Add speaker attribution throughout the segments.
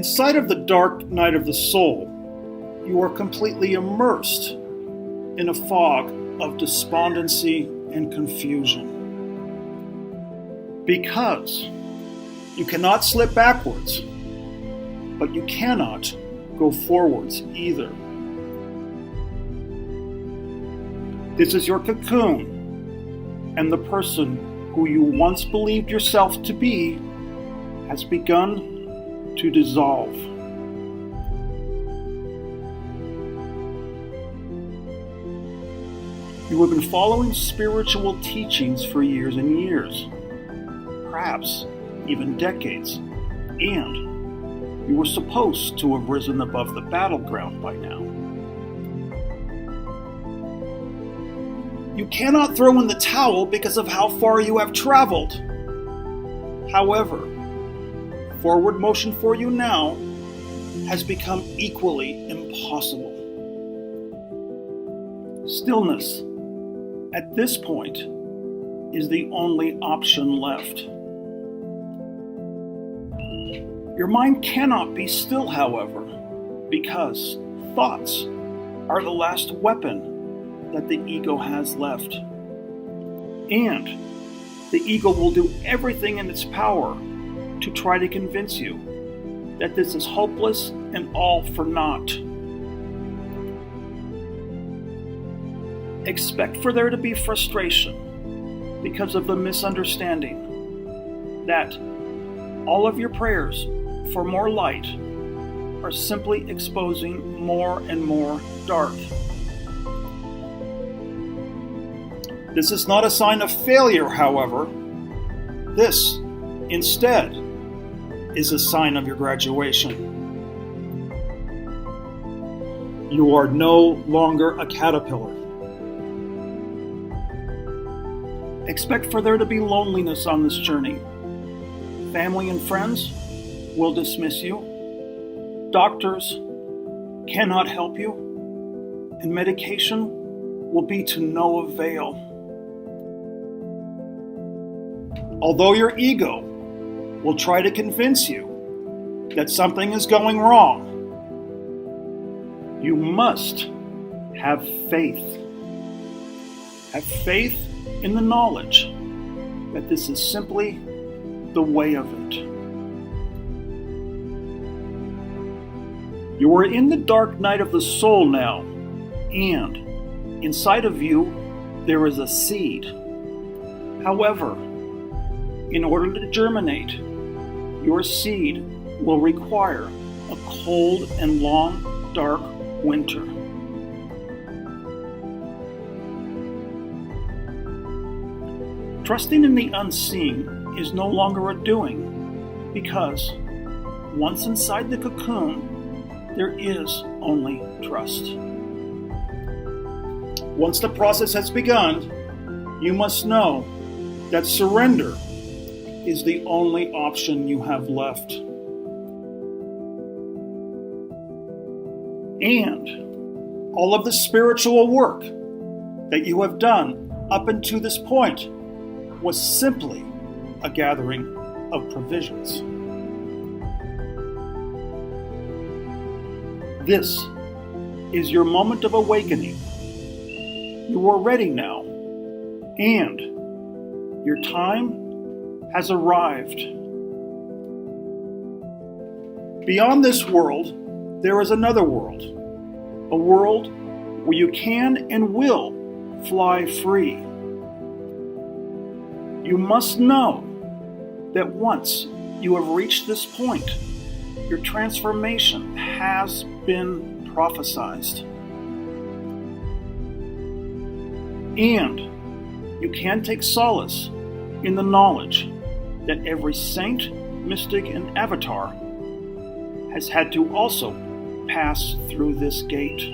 Speaker 1: Inside of the dark night of the soul, you are completely immersed in a fog of despondency and confusion. Because you cannot slip backwards, but you cannot go forwards either. This is your cocoon, and the person who you once believed yourself to be has begun to dissolve. You have been following spiritual teachings for years and years, perhaps even decades, and you were supposed to have risen above the battleground by now. You cannot throw in the towel because of how far you have traveled. However, forward motion for you now has become equally impossible. Stillness, at this point, is the only option left. Your mind cannot be still, however, because thoughts are the last weapon that the ego has left. And the ego will do everything in its power to try to convince you that this is hopeless and all for naught. Expect for there to be frustration because of the misunderstanding that all of your prayers for more light are simply exposing more and more dark. This is not a sign of failure, however. This, instead, is a sign of your graduation. You are no longer a caterpillar. Expect for there to be loneliness on this journey. Family and friends will dismiss you. Doctors cannot help you. And medication will be to no avail. Although your ego will try to convince you that something is going wrong, you must have faith. Have faith in the knowledge that this is simply the way of it. You are in the dark night of the soul now, and inside of you there is a seed. However, in order to germinate, your seed will require a cold and long, dark winter. Trusting in the unseen is no longer a doing, because once inside the cocoon, there is only trust. Once the process has begun, you must know that surrender is the only option you have left. And all of the spiritual work that you have done up until this point was simply a gathering of provisions. This is your moment of awakening. You are ready now, and your time has arrived. Beyond this world, there is another world, a world where you can and will fly free. You must know that once you have reached this point, your transformation has been prophesized. And you can take solace in the knowledge that every saint, mystic, and avatar has had to also pass through this gate.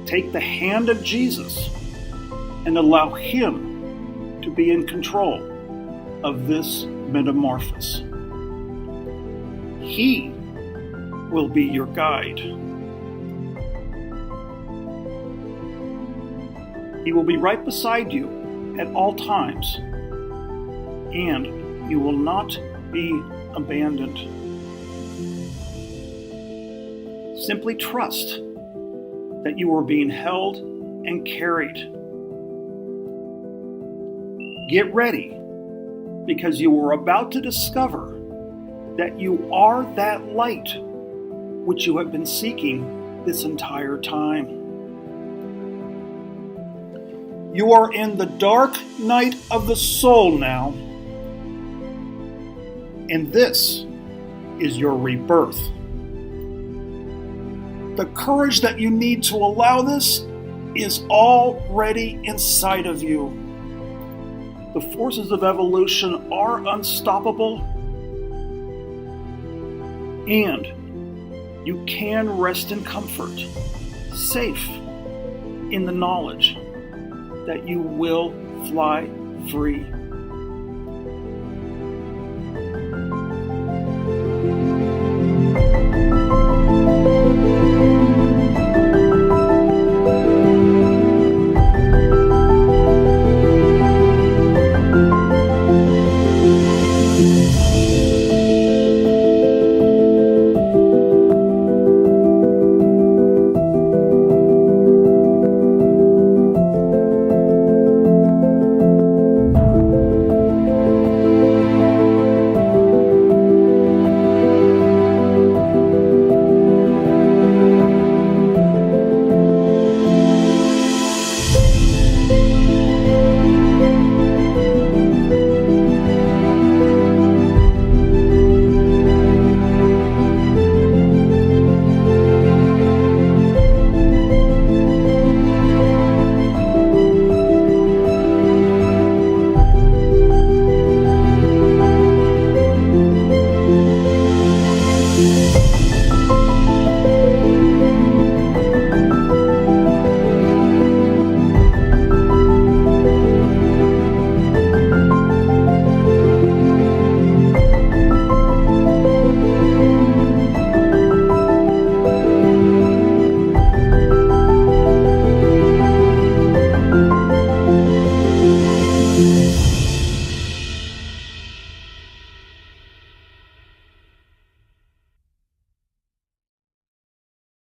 Speaker 1: Take the hand of Jesus and allow Him to be in control of this metamorphosis. He will be your guide. He will be right beside you at all times, and you will not be abandoned. Simply trust that you are being held and carried. Get ready, because you are about to discover that you are that light which you have been seeking this entire time. You are in the dark night of the soul now, and this is your rebirth. The courage that you need to allow this is already inside of you. The forces of evolution are unstoppable, and you can rest in comfort, safe in the knowledge that you will fly free.